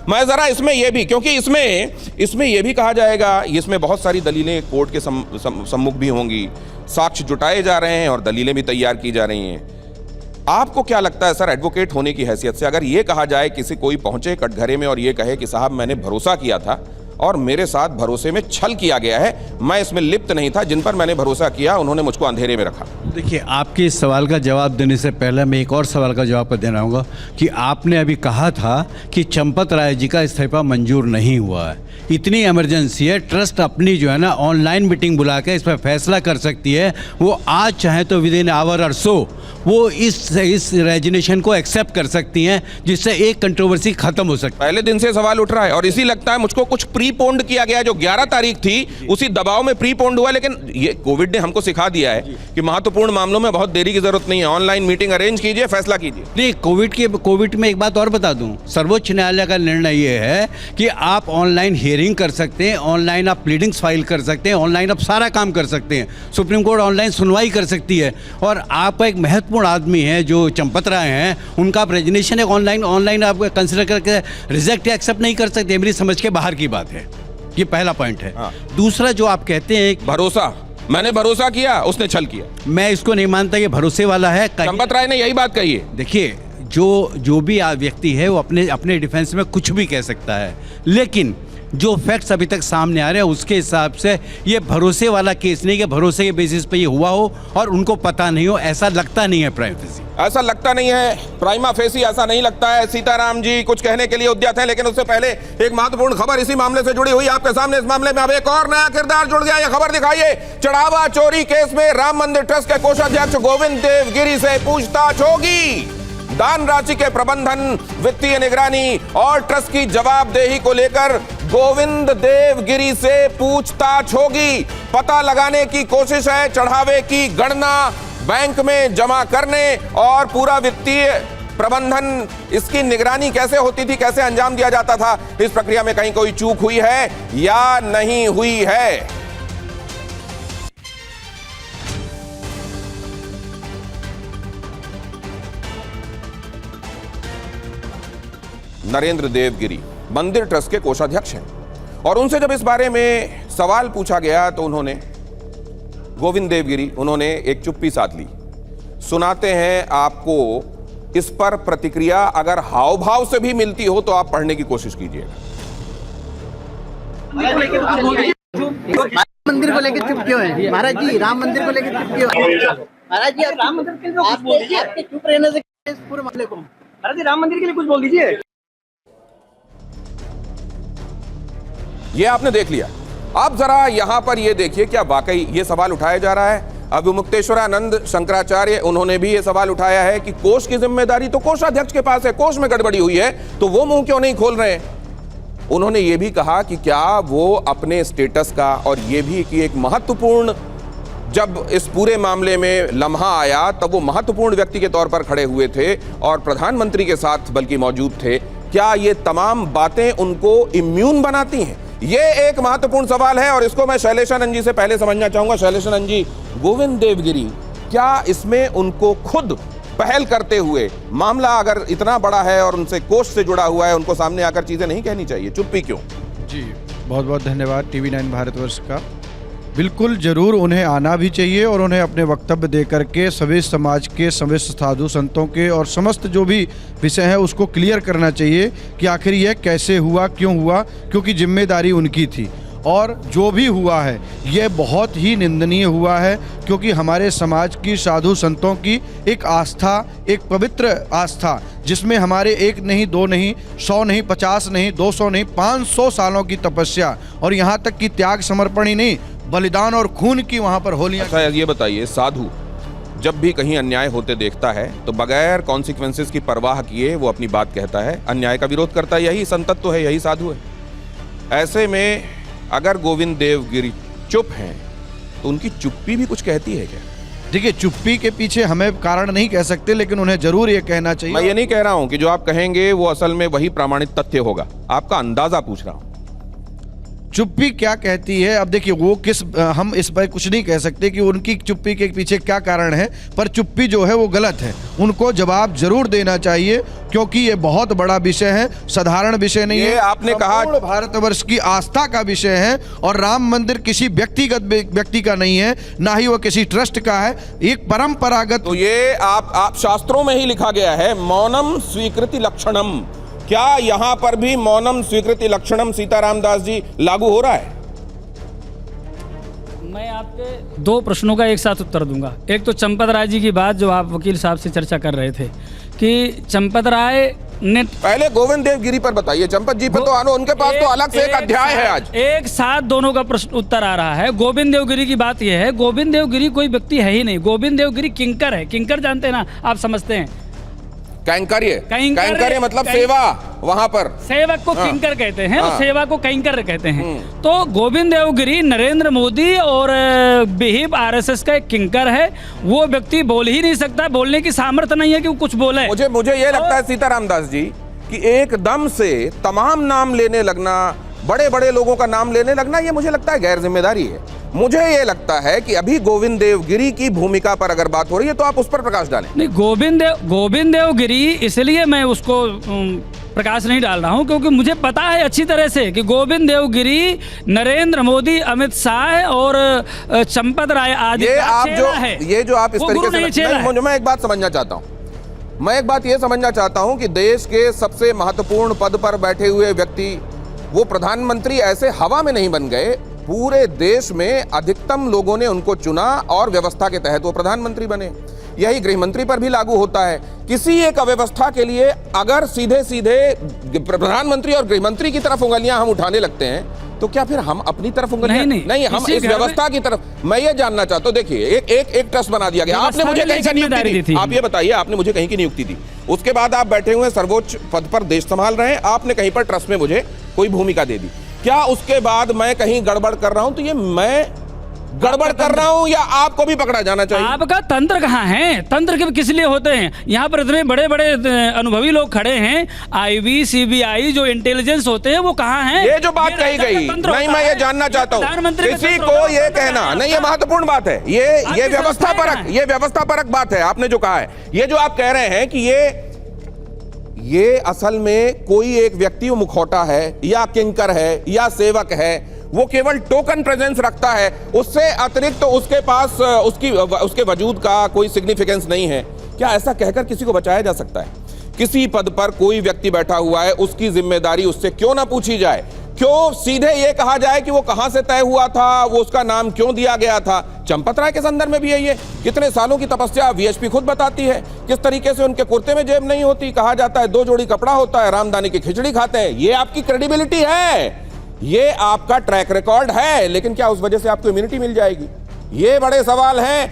मैं जरा इसमें ये भी, क्योंकि इसमें ये भी कहा जाएगा, इसमें बहुत सारी दलीलें कोर्ट के सम्मुख भी होंगी, साक्ष्य जुटाए जा रहे हैं और दलीलें भी तैयार की जा रही हैं। आपको क्या लगता है सर, एडवोकेट होने की हैसियत से, अगर ये कहा जाए कोई पहुंचे कटघरे में और ये कहे कि साहब मैंने भरोसा किया था और मेरे साथ भरोसे में छल किया गया है, मैं इसमें लिप्त नहीं था, जिन पर मैंने भरोसा किया उन्होंने मुझको अंधेरे में रखा। देखिए, आपके इस सवाल का जवाब देने से पहले मैं एक और सवाल का जवाब देना चाहूँगा कि आपने अभी कहा था कि चंपत राय जी का इस्तीफा मंजूर नहीं हुआ है। इतनी इमरजेंसी है, ट्रस्ट अपनी जो है ना ऑनलाइन मीटिंग बुला के इस पर फैसला कर सकती है। वो आज चाहे तो विद इन आवर और सो वो इस रेजिग्नेशन को एक्सेप्ट कर सकती हैं, जिससे एक कंट्रोवर्सी खत्म हो सकती है। पहले दिन से सवाल उठ रहा है और इसी लगता है मुझको कुछ प्रीपोन्ड किया गया, जो 11 तारीख थी उसी दबाव में प्रीपोन्ड हुआ। लेकिन ये कोविड ने हमको सिखा दिया है कि महत्वपूर्ण मामलों में बहुत देरी की जरूरत नहीं है, ऑनलाइन मीटिंग अरेंज कीजिए, फैसला कीजिए। नहीं, कोविड में एक बात और बता दूं, सर्वोच्च न्यायालय का निर्णय ये है कि आप ऑनलाइन हियरिंग कर सकते हैं, ऑनलाइन आप प्लीडिंग्स फाइल कर सकते हैं, ऑनलाइन आप सारा काम कर सकते हैं। सुप्रीम कोर्ट ऑनलाइन सुनवाई कर सकती है। और आपका एक महत्वपूर्ण आदमी है जो चंपत राय हैं, उनका आप रेजिग्नेशन एक ऑनलाइन आप कंसिडर करके रिजेक्ट या एक्सेप्ट नहीं कर सकते। मेरी समझ के बाहर की बात है। ये पहला पॉइंट है। दूसरा जो आप कहते हैं भरोसा, मैंने भरोसा किया, उसने छल किया, मैं इसको नहीं मानता ये भरोसे वाला है। चंपत राय ने यही बात कही है। देखिए, जो भी व्यक्ति है वो अपने डिफेंस में कुछ भी कह सकता है, लेकिन जो फैक्ट्स अभी तक सामने आ रहे हैं उसके हिसाब से ये भरोसे वाला केस नहीं कि भरोसे के बेसिस पे ये हुआ हो और उनको पता नहीं हो, ऐसा लगता नहीं है प्राइमा फेसी। ऐसा लगता नहीं है प्राइमा फेसी, ऐसा नहीं लगता है। सीताराम जी कुछ कहने के लिए उद्यत हैं, लेकिन उससे पहले एक महत्वपूर्ण खबर इसी मामले से जुड़ी हुई आपके सामने। इस मामले में अब एक और नया किरदार जुड़ गया। यह खबर दिखाइए, चढ़ावा चोरी केस में राम मंदिर ट्रस्ट के कोषाध्यक्ष गोविंद देवगिरी से पूछताछ होगी। दान राशि के प्रबंधन, वित्तीय निगरानी और ट्रस्ट की जवाबदेही को लेकर गोविंद देवगिरी से पूछताछ होगी। पता लगाने की कोशिश है चढ़ावे की गणना, बैंक में जमा करने और पूरा वित्तीय प्रबंधन, इसकी निगरानी कैसे होती थी, कैसे अंजाम दिया जाता था, इस प्रक्रिया में कहीं कोई चूक हुई है या नहीं हुई है। नरेंद्र देवगिरी मंदिर ट्रस्ट के कोषाध्यक्ष हैं और उनसे जब इस बारे में सवाल पूछा गया तो गोविंद देवगिरी उन्होंने एक चुप्पी साध ली। सुनाते हैं आपको इस पर प्रतिक्रिया, अगर हाव भाव से भी मिलती हो तो आप पढ़ने की कोशिश कीजिएगा। मंदिर को लेकर चुप क्यों है महाराज जी? राम मंदिर को लेकर चुप क्यों है महाराज जी? राम मंदिर के लिए आप बोल दीजिए, आपके चुप रहने से पूरे मामले को। महाराज जी, राम मंदिर के लिए कुछ बोल दीजिए। ये आपने देख लिया। अब जरा यहां पर ये देखिए, क्या वाकई ये सवाल उठाया जा रहा है? अभिमुक्तेश्वरानंद शंकराचार्य उन्होंने भी ये सवाल उठाया है कि कोष की जिम्मेदारी तो कोषाध्यक्ष के पास है, कोष में गड़बड़ी हुई है तो वो मुंह क्यों नहीं खोल रहे? उन्होंने ये भी कहा कि क्या वो अपने स्टेटस का, और ये भी कि एक महत्वपूर्ण, जब इस पूरे मामले में लम्हा आया तब वो महत्वपूर्ण व्यक्ति के तौर पर खड़े हुए थे और प्रधानमंत्री के साथ बल्कि मौजूद थे, क्या ये तमाम बातें उनको इम्यून बनाती हैं? ये एक महत्वपूर्ण सवाल है और इसको मैं शैलेशानंद जी से पहले समझना चाहूंगा। शैलेशानंद जी, गोविंद देवगिरी, क्या इसमें उनको खुद पहल करते हुए, मामला अगर इतना बड़ा है और उनसे कोष से जुड़ा हुआ है, उनको सामने आकर चीजें नहीं कहनी चाहिए? चुप्पी क्यों? जी, बहुत बहुत धन्यवाद TV9 भारतवर्ष का। बिल्कुल ज़रूर उन्हें आना भी चाहिए और उन्हें अपने वक्तव्य दे करके सभी समाज के, सभी साधु संतों के और समस्त जो भी विषय है उसको क्लियर करना चाहिए कि आखिर यह कैसे हुआ, क्यों हुआ, क्योंकि जिम्मेदारी उनकी थी। और जो भी हुआ है यह बहुत ही निंदनीय हुआ है, क्योंकि हमारे समाज की साधु संतों की एक आस्था, एक पवित्र आस्था, जिसमें हमारे एक नहीं, दो नहीं, 100 नहीं, 50 नहीं, 200 नहीं, 500 सालों की तपस्या और यहाँ तक कि त्याग समर्पण ही नहीं, बलिदान और खून की वहाँ पर होलियाँ। अच्छा, ये बताइए, साधु जब भी कहीं अन्याय होते देखता है तो बगैर कॉन्सिक्वेंसेस की परवाह किए वो अपनी बात कहता है, अन्याय का विरोध करता है। यही संतत्व है, यही साधु है। ऐसे में अगर गोविंद देवगिरी चुप हैं तो उनकी चुप्पी भी कुछ कहती है क्या? देखिए, चुप्पी के पीछे हमें कारण नहीं कह सकते, लेकिन उन्हें जरूर ये कहना चाहिए। मैं ये नहीं कह रहा हूं कि जो आप कहेंगे वो असल में वही प्रामाणिक तथ्य होगा, आपका अंदाजा पूछ रहा हूं। चुप्पी क्या कहती है। अब देखिए वो किस, हम इस पर कुछ नहीं कह सकते कि उनकी चुप्पी के पीछे क्या कारण है, पर चुप्पी जो है वो गलत है। उनको जवाब जरूर देना चाहिए क्योंकि ये बहुत बड़ा विषय है, साधारण विषय नहीं है। आपने कहा संपूर्ण भारतवर्ष की आस्था का विषय है और राम मंदिर किसी व्यक्तिगत व्यक्ति का नहीं है, ना ही वो किसी ट्रस्ट का है, एक परंपरागत। तो ये आप शास्त्रों में ही लिखा गया है, मौनम स्वीकृति लक्षणम। क्या यहां पर भी मौनम स्वीकृति लक्षणम सीताराम दास जी लागू हो रहा है? मैं आपके दो प्रश्नों का एक साथ उत्तर दूंगा। एक तो चंपत राय जी की बात जो आप वकील साहब से चर्चा कर रहे थे कि चंपत राय ने, पहले गोविंद देव गिरी पर बताइए, चंपत जी पर तो आनो, उनके पास तो अलग से एक अध्याय है आज। एक साथ दोनों का प्रश्न उत्तर आ रहा है। गोविंद देवगिरी की बात यह है, गोविंद देवगिरी कोई व्यक्ति है ही नहीं। गोविंद देवगिरी किंकर है। किंकर जानते हैं ना, आप समझते हैं, कैंकर्य मतलब सेवा। वहां पर सेवक को किंकर कहते हैं और सेवा को कैंकर कहते हैं। तो गोविंद देवगिरी नरेंद्र मोदी और बिहिप आरएसएस का एक किंकर है। वो व्यक्ति बोल ही नहीं सकता, बोलने की सामर्थ्य नहीं है कि वो कुछ बोले। मुझे ये लगता है सीताराम दास जी कि एकदम से तमाम नाम लेने लगना, बड़े बड़े लोगों का नाम लेने लगना, ये मुझे लगता है गैर जिम्मेदारी है। मुझे ये लगता है कि अभी गोविंद देवगिरी की भूमिका पर अगर बात हो रही है तो आप उस पर प्रकाश डालें। नहीं, गोविंद देवगिरी, इसलिए मैं उसको प्रकाश नहीं डाल रहा हूं क्योंकि मुझे पता है अच्छी तरह से कि गोविंद देवगिरी नरेंद्र मोदी, अमित शाह और चंपत राय आदि का चेला है। ये जो आप इस तरीके से, मैं एक बात समझना चाहता हूं, मैं एक बात ये समझना चाहता हूं कि देश के सबसे महत्वपूर्ण पद पर बैठे हुए व्यक्ति, वो प्रधानमंत्री ऐसे हवा में नहीं बन गए। पूरे देश में अधिकतम लोगों ने उनको चुना और व्यवस्था के तहत वो प्रधानमंत्री बने। यही गृह मंत्री पर भी लागू होता है। किसी एक अव्यवस्था के लिए अगर सीधे सीधे प्रधानमंत्री और गृह मंत्री की तरफ उंगलियां हम उठाने लगते हैं तो क्या फिर हम अपनी तरफ उंगलियां नहीं, हम इस व्यवस्था की तरफ। मैं ये जानना चाहता हूं, देखिए एक ट्रस्ट बना दिया गया, आपने मुझे कहीं से नियुक्ति दी, आप ये बताइए, आपने मुझे कहीं की नियुक्ति दी, उसके बाद आप बैठे हुए सर्वोच्च पद पर देश संभाल रहे हैं, आपने कहीं पर ट्रस्ट में मुझे कोई भूमिका दे दी। क्या उसके बाद मैं कहीं गड़बड़ कर रहा हूं तो ये मैं गड़बड़ कर रहा हूं या आपको भी पकड़ा जाना चाहिए? आपका तंत्र कहाँ है? तंत्र के किस लिए होते हैं? यहाँ पर इतने बड़े बड़े अनुभवी लोग खड़े हैं, आईबी, सीबीआई जो इंटेलिजेंस होते हैं वो कहाँ हैं? ये जो बात कही गई, नहीं, मैं ये जानना चाहता हूँ, किसी को ये कहना नहीं, ये महत्वपूर्ण बात है, ये व्यवस्था परक बात है। आपने जो कहा है, ये जो आप कह रहे हैं कि ये असल में कोई एक व्यक्ति मुखौटा है या किंकर है या सेवक है, वो केवल टोकन प्रेजेंस रखता है, उससे अतिरिक्त तो उसके पास उसके वजूद का कोई सिग्निफिकेंस नहीं है। क्या ऐसा कहकर किसी को बचाया जा सकता है? किसी पद पर कोई व्यक्ति बैठा हुआ है, उसकी जिम्मेदारी उससे क्यों ना पूछी जाए? क्यों सीधे ये कहा जाए कि वो कहां से तय हुआ था, वो उसका नाम क्यों दिया गया था? चंपत राय के संदर्भ में भी है ये। कितने सालों की तपस्या वीएचपी खुद बताती है, किस तरीके से उनके कुर्ते में जेब नहीं होती, कहा जाता है 2 जोड़ी कपड़ा होता है, रामदानी की खिचड़ी खाते हैं। ये आपकी क्रेडिबिलिटी है, ये आपका ट्रैक रिकॉर्ड है, लेकिन क्या उस वजह से आपको इम्यूनिटी मिल जाएगी? ये बड़े सवाल हैं।